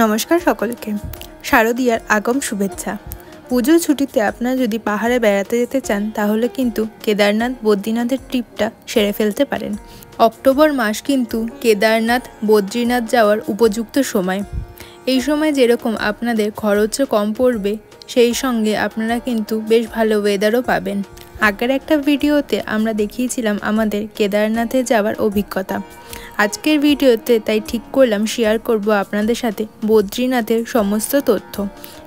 নমস্কার সকলকে, শারদীয়ার আগম শুভেচ্ছা। পুজোর ছুটিতে আপনারা যদি পাহাড়ে বেড়াতে যেতে চান তাহলে কিন্তু কেদারনাথ বদ্রীনাথের ট্রিপটা সেরে ফেলতে পারেন। অক্টোবর মাস কিন্তু কেদারনাথ বদ্রীনাথ যাওয়ার উপযুক্ত সময়। এই সময় যেরকম আপনাদের খরচও কম পড়বে, সেই সঙ্গে আপনারা কিন্তু বেশ ভালো ওয়েদারও পাবেন। আগের একটা ভিডিওতে আমরা দেখিয়েছিলাম আমাদের কেদারনাথে যাওয়ার অভিজ্ঞতা। আজকের ভিডিওতে তাই ঠিক করলাম শেয়ার করব আপনাদের সাথে বদ্রীনাথের সমস্ত তথ্য,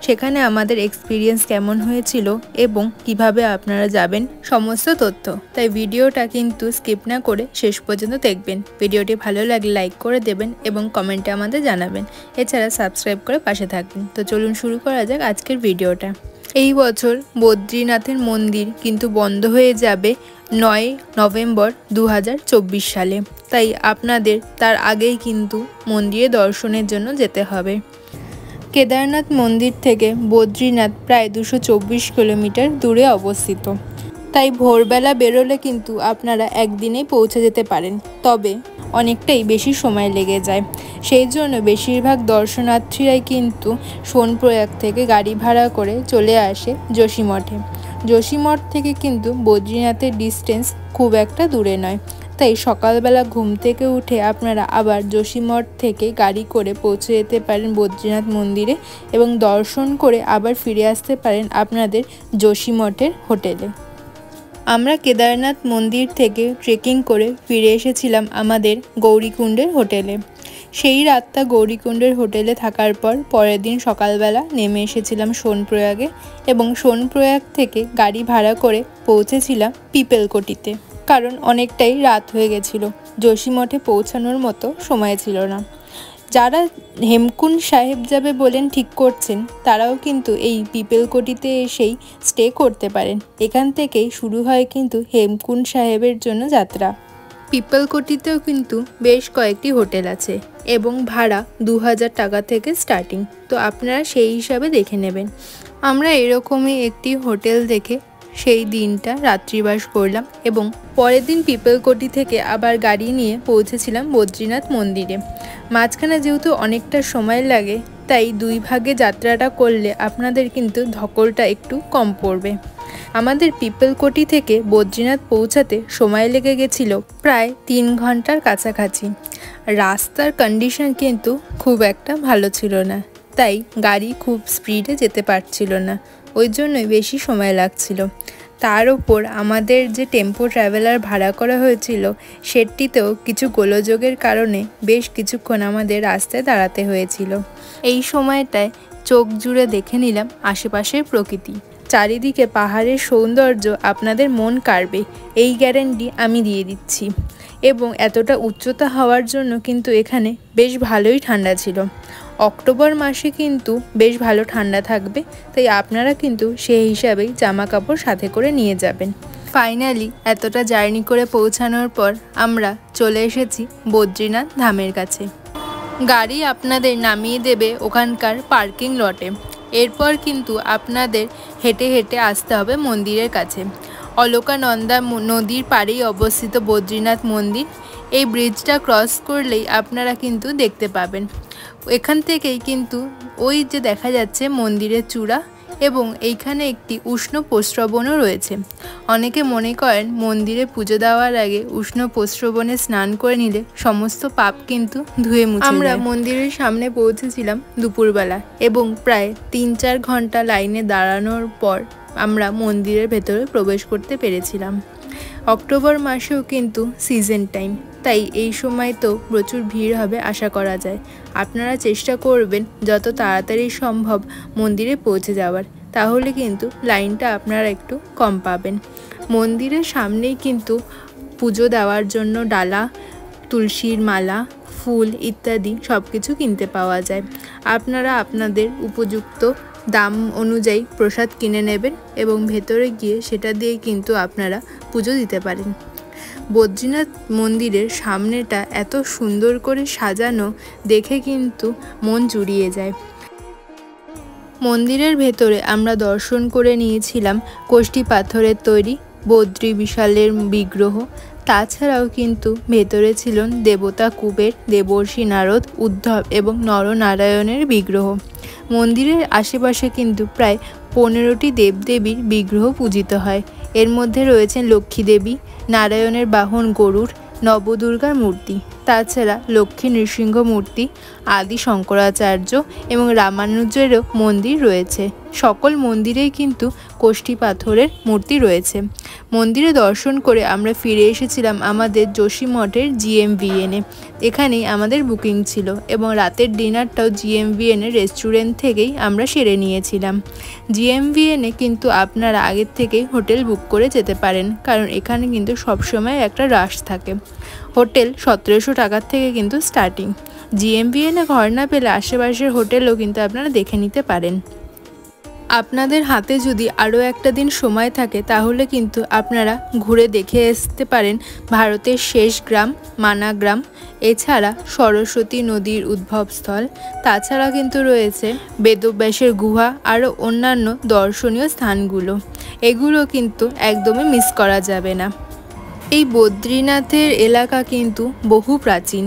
সেখানে আমাদের এক্সপিরিয়েন্স কেমন হয়েছিল এবং কিভাবে আপনারা যাবেন সমস্ত তথ্য। তাই ভিডিওটা কিন্তু স্কিপ না করে শেষ পর্যন্ত দেখবেন। ভিডিওটি ভালো লাগলে লাইক করে দেবেন এবং কমেন্টে আমাদের জানাবেন। এছাড়া সাবস্ক্রাইব করে পাশে থাকবেন। তো চলুন শুরু করা যাক আজকের ভিডিওটা। এই বছর বদ্রীনাথের মন্দির কিন্তু বন্ধ হয়ে যাবে 9 নভেম্বর 2024 সালে। তাই আপনাদের তার আগেই কিন্তু মন্দিরে দর্শনের জন্য যেতে হবে। কেদারনাথ মন্দির থেকে বদ্রীনাথ প্রায় 224 কিলোমিটার দূরে অবস্থিত। তাই ভোরবেলা বেরোলে কিন্তু আপনারা একদিনেই পৌঁছে যেতে পারেন, তবে অনেকটাই বেশি সময় লেগে যায়। সেই জন্য বেশিরভাগ দর্শনার্থীরাই কিন্তু সোনপ্রয়াগ থেকে গাড়ি ভাড়া করে চলে আসে যোশীমঠে। যোশীমঠ থেকে কিন্তু বদ্রীনাথের ডিস্টেন্স খুব একটা দূরে নয়। তাই সকালবেলা ঘুম থেকে উঠে আপনারা আবার যোশীমঠ থেকে গাড়ি করে পৌঁছে যেতে পারেন বদ্রীনাথ মন্দিরে এবং দর্শন করে আবার ফিরে আসতে পারেন আপনাদের যোশীমঠের হোটেলে। আমরা কেদারনাথ মন্দির থেকে ট্রেকিং করে ফিরে এসেছিলাম আমাদের গৌরীকুণ্ডের হোটেলে। সেই রাতটা গৌরীকুণ্ডের হোটেলে থাকার পর পরের দিন সকালবেলা নেমে এসেছিলাম সোনপ্রয়াগে এবং সোনপ্রয়াগ থেকে গাড়ি ভাড়া করে পৌঁছেছিলাম পিপেলকোটিতে, কারণ অনেকটাই রাত হয়ে গেছিল, যোশীমঠে পৌঁছানোর মতো সময় ছিল না। যারা হেমকুণ্ড সাহেব যাবে বলেন ঠিক করছেন, তারাও কিন্তু এই পিপেলকোটিতে এসেই স্টে করতে পারেন। এখান থেকেই শুরু হয় কিন্তু হেমকুণ্ড সাহেবের জন্য যাত্রা। পিপেলকোটিতেও কিন্তু বেশ কয়েকটি হোটেল আছে এবং ভাড়া 2000 টাকা থেকে স্টার্টিং। তো আপনারা সেই হিসাবে দেখে নেবেন। আমরা এরকমই একটি হোটেল দেখে সেই দিনটা রাত্রিবাস করলাম এবং পরের দিন পিপেলকোটি থেকে আবার গাড়ি নিয়ে পৌঁছেছিলাম বদ্রীনাথ মন্দিরে। মাঝখানে যেহেতু অনেকটা সময় লাগে, তাই দুই ভাগে যাত্রাটা করলে আপনাদের কিন্তু ধকলটা একটু কম পড়বে। আমাদের পিপেলকোটি থেকে বদ্রীনাথ পৌঁছাতে সময় লেগে গেছিল প্রায় 3 ঘন্টার কাছাকাছি। রাস্তার কন্ডিশন কিন্তু খুব একটা ভালো ছিল না, তাই গাড়ি খুব স্পিডে যেতে পারছিল না, ওই জন্যই বেশি সময় লাগছিল। তার ওপর আমাদের যে টেম্পো ট্রাভেলার ভাড়া করা হয়েছিল সেটিতেও কিছু গোলযোগের কারণে বেশ কিছুক্ষণ আমাদের রাস্তায় দাঁড়াতে হয়েছিল। এই সময়টায় চোখ জুড়ে দেখে নিলাম আশেপাশের প্রকৃতি। চারিদিকে পাহাড়ের সৌন্দর্য আপনাদের মন কাড়বে, এই গ্যারান্টি আমি দিয়ে দিচ্ছি। এবং এতটা উচ্চতা হওয়ার জন্য কিন্তু এখানে বেশ ভালোই ঠান্ডা ছিল। অক্টোবর মাসে কিন্তু বেশ ভালো ঠান্ডা থাকবে, তাই আপনারা কিন্তু সেই হিসাবেই জামা কাপড় সাথে করে নিয়ে যাবেন। ফাইনালি এতটা জার্নি করে পৌঁছানোর পর আমরা চলে এসেছি বদ্রীনাথ ধামের কাছে। গাড়ি আপনাদের নামিয়ে দেবে ওখানকার পার্কিং লটে। এরপর কিন্তু আপনাদের হেঁটে হেঁটে আসতে হবে মন্দিরের কাছে। অলকানন্দা নদীর পাড়েই অবস্থিত বদ্রীনাথ মন্দির। এই ব্রিজটা ক্রস করলেই আপনারা কিন্তু দেখতে পাবেন। এখান থেকেই কিন্তু ওই যে দেখা যাচ্ছে মন্দিরের চূড়া এবং এইখানে একটি উষ্ণ প্রস্রবণও রয়েছে। অনেকে মনে করেন মন্দিরে পুজো দেওয়ার আগে উষ্ণ প্রস্রবণে স্নান করে নিলে সমস্ত পাপ কিন্তু ধুয়ে মুছে যায়। আমরা মন্দিরের সামনে পৌঁছেছিলাম দুপুরবেলা এবং প্রায় 3-4 ঘন্টা লাইনে দাঁড়ানোর পর আমরা মন্দিরের ভেতরে প্রবেশ করতে পেরেছিলাম। অক্টোবর মাসেও কিন্তু সিজন টাইম, তাই এই সময় তো প্রচুর ভিড় হবে আশা করা যায়। আপনারা চেষ্টা করবেন যত তাড়াতাড়ি সম্ভব মন্দিরে পৌঁছে যাওয়ার, তাহলে কিন্তু লাইনটা আপনারা একটু কম পাবেন। মন্দিরের সামনেই কিন্তু পুজো দেওয়ার জন্য ডালা, তুলসীর মালা, ফুল ইত্যাদি সব কিছু কিনতে পাওয়া যায়। আপনারা আপনাদের উপযুক্ত দাম অনুযায়ী প্রসাদ কিনে নেবেন এবং ভেতরে গিয়ে সেটা দিয়ে কিন্তু আপনারা পুজো দিতে পারেন। বদ্রীনাথ মন্দিরের সামনেটা এত সুন্দর করে সাজানো দেখে কিন্তু মন জুড়িয়ে যায়। মন্দিরের ভেতরে আমরা দর্শন করে নিয়েছিলাম কোষ্ঠী পাথরের তৈরি বদ্রী বিশালের বিগ্রহ, তাছাড়াও কিন্তু ভেতরে ছিলেন দেবতা কুবের, দেবর্ষি নারদ, উদ্ধব এবং নরনারায়ণের বিগ্রহ। মন্দিরের আশেপাশে কিন্তু প্রায় 15টি দেবদেবীর বিগ্রহ পূজিত হয়। এর মধ্যে রয়েছেন লক্ষ্মী দেবী, নারায়ণের বাহন গরুড়, নবদুর্গার মূর্তি, তাছাড়া লক্ষ্মী নৃসিংহ মূর্তি, আদি শঙ্করাচার্য এবং রামানুজেরও মন্দির রয়েছে। সকল মন্দিরেই কিন্তু কোষ্ঠী পাথরের মূর্তি রয়েছে। মন্দিরে দর্শন করে আমরা ফিরে এসেছিলাম আমাদের যোশী মঠের GMVN-এ। এখানেই আমাদের বুকিং ছিল এবং রাতের ডিনারটাও GMVN-এর রেস্টুরেন্ট থেকেই আমরা সেরে নিয়েছিলাম। GMVN-এ কিন্তু আপনারা আগের থেকেই হোটেল বুক করে যেতে পারেন, কারণ এখানে কিন্তু সবসময় একটা রাশ থাকে। হোটেল 1700 টাকার থেকে কিন্তু স্টার্টিং। GMVN-এ ঘর না পেলে আশেপাশের হোটেলও কিন্তু আপনারা দেখে নিতে পারেন। আপনাদের হাতে যদি আরও একটা দিন সময় থাকে তাহলে কিন্তু আপনারা ঘুরে দেখে আসতে পারেন ভারতের শেষ গ্রাম মানাগ্রাম, এছাড়া সরস্বতী নদীর উদ্ভবস্থল, তাছাড়া কিন্তু রয়েছে বেদব্যাসের গুহা, আরও অন্যান্য দর্শনীয় স্থানগুলো। এগুলো কিন্তু একদমই মিস করা যাবে না। এই বদ্রীনাথের এলাকা কিন্তু বহু প্রাচীন।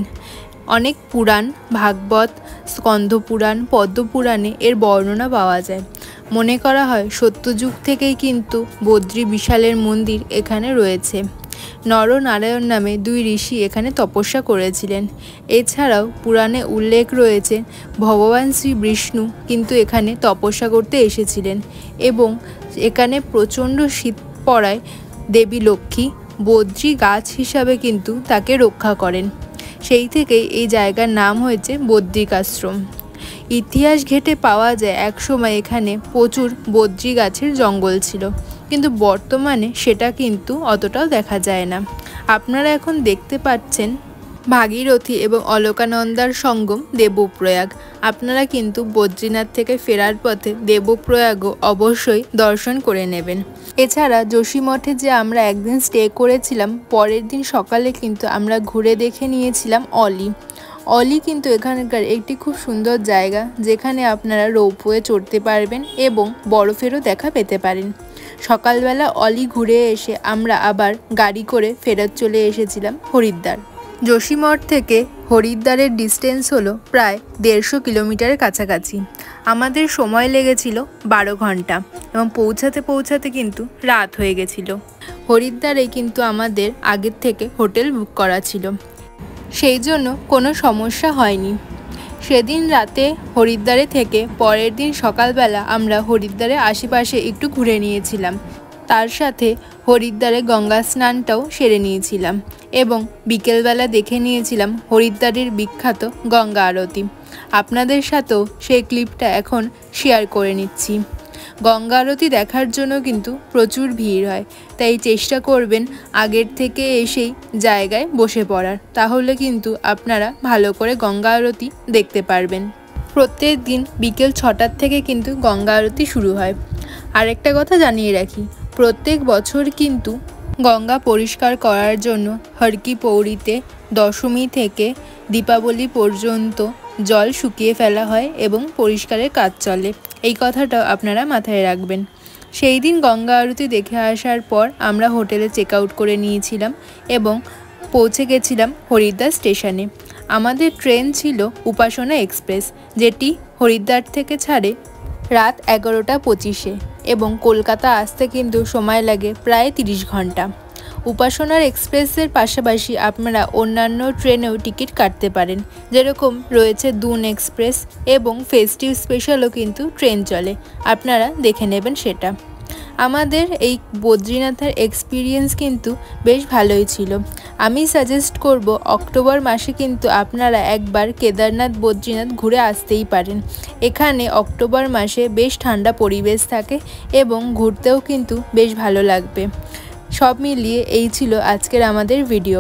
অনেক পুরাণ, ভাগবত, স্কন্ধপুরাণ, পদ্মপুরাণে এর বর্ণনা পাওয়া যায়। মনে করা হয় সত্যযুগ থেকেই কিন্তু বদ্রী বিশালের মন্দির এখানে রয়েছে। নরনারায়ণ নামে 2 ঋষি এখানে তপস্যা করেছিলেন। এছাড়াও পুরাণে উল্লেখ রয়েছে ভগবান শ্রী বিষ্ণু কিন্তু এখানে তপস্যা করতে এসেছিলেন এবং এখানে প্রচণ্ড শীত পড়ায় দেবী লক্ষ্মী বদ্রী গাছ হিসাবে কিন্তু তাকে রক্ষা করেন। সেই থেকেই এই জায়গার নাম হয়েছে বদ্রিকাশ্রম। ইতিহাস ঘেঁটে পাওয়া যায় একসময় এখানে প্রচুর বদ্রী গাছের জঙ্গল ছিল, কিন্তু বর্তমানে সেটা কিন্তু অতটাও দেখা যায় না। আপনারা এখন দেখতে পাচ্ছেন ভাগীরথী এবং অলকানন্দার সঙ্গম দেবপ্রয়াগ। আপনারা কিন্তু বদ্রীনাথ থেকে ফেরার পথে দেবপ্রয়াগও অবশ্যই দর্শন করে নেবেন। এছাড়া যোশী মঠে যে আমরা একদিন স্টে করেছিলাম, পরের দিন সকালে কিন্তু আমরা ঘুরে দেখে নিয়েছিলাম অলি কিন্তু এখানকার একটি খুব সুন্দর জায়গা, যেখানে আপনারা রোপওয়ে চড়তে পারবেন এবং বরফেরও দেখা পেতে পারেন। সকালবেলা অলি ঘুরে এসে আমরা আবার গাড়ি করে ফেরত চলে এসেছিলাম হরিদ্বার। যোশী মঠ থেকে হরিদ্বারের ডিস্টেন্স হলো প্রায় 150 কিলোমিটারের কাছাকাছি। আমাদের সময় লেগেছিল 12 ঘন্টা এবং পৌঁছাতে কিন্তু রাত হয়ে গেছিল। হরিদ্বারে কিন্তু আমাদের আগের থেকে হোটেল বুক করা ছিল, সেই জন্য কোনো সমস্যা হয়নি। সেদিন রাতে হরিদ্বারে থেকে পরের দিন সকালবেলা আমরা হরিদ্বারের আশেপাশে একটু ঘুরে নিয়েছিলাম। তার সাথে হরিদ্বারে গঙ্গা স্নানটাও সেরে নিয়েছিলাম এবং বিকেলবেলা দেখে নিয়েছিলাম হরিদ্বারের বিখ্যাত গঙ্গা আরতি। আপনাদের সাথেও সেই ক্লিপটা এখন শেয়ার করে নিচ্ছি। গঙ্গা আরতি দেখার জন্য কিন্তু প্রচুর ভিড় হয়, তাই চেষ্টা করবেন আগের থেকে এসেই জায়গায় বসে পড়ার, তাহলে কিন্তু আপনারা ভালো করে গঙ্গা আরতি দেখতে পারবেন। প্রত্যেক দিন বিকেল 6টার থেকে কিন্তু গঙ্গা আরতি শুরু হয়। আরেকটা কথা জানিয়ে রাখি, প্রত্যেক বছর কিন্তু গঙ্গা পরিষ্কার করার জন্য হর কি পৌড়িতে দশমী থেকে দীপাবলি পর্যন্ত জল শুকিয়ে ফেলা হয় এবং পরিষ্কারের কাজ চলে। এই কথাটাও আপনারা মাথায় রাখবেন। সেই দিন গঙ্গা আরতি দেখে আসার পর আমরা হোটেলে চেক আউট করে নিয়েছিলাম এবং পৌঁছে গেছিলাম হরিদ্বার স্টেশনে। আমাদের ট্রেন ছিল উপাসনা এক্সপ্রেস, যেটি হরিদ্বার থেকে ছাড়ে রাত 11টা 25-এ এবং কলকাতা আসতে কিন্তু সময় লাগে প্রায় 30 ঘন্টা। উপাসনার এক্সপ্রেসের পাশাপাশি আপনারা অন্যান্য ট্রেনেও টিকিট কাটতে পারেন, যেরকম রয়েছে দুন এক্সপ্রেস এবং ফেস্টিভ স্পেশালও কিন্তু ট্রেন চলে, আপনারা দেখে নেবেন সেটা। আমাদের এই বদ্রীনাথের এক্সপিরিয়েন্স কিন্তু বেশ ভালোই ছিল। আমি সাজেস্ট করব অক্টোবর মাসে কিন্তু আপনারা একবার কেদারনাথ বদ্রীনাথ ঘুরে আসতেই পারেন। এখানে অক্টোবর মাসে বেশ ঠান্ডা পরিবেশ থাকে এবং ঘুরতেও কিন্তু বেশ ভালো লাগবে। সব মিলিয়ে এই ছিল আজকের আমাদের ভিডিও।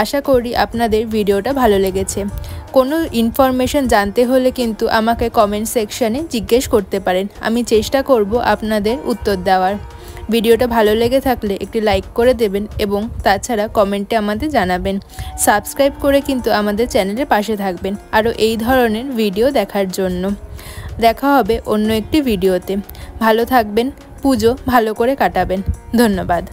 আশা করি আপনাদের ভিডিওটা ভালো লেগেছে। কোনো ইনফরমেশন জানতে হলে কিন্তু আমাকে কমেন্ট সেকশানে জিজ্ঞেস করতে পারেন, আমি চেষ্টা করব আপনাদের উত্তর দেওয়ার। ভিডিওটা ভালো লেগে থাকলে একটি লাইক করে দেবেন এবং তাছাড়া কমেন্টে আমাদের জানাবেন। সাবস্ক্রাইব করে কিন্তু আমাদের চ্যানেলের পাশে থাকবেন আরও এই ধরনের ভিডিও দেখার জন্য। দেখা হবে অন্য একটি ভিডিওতে। ভালো থাকবেন, পুজো ভালো করে কাটাবেন। ধন্যবাদ।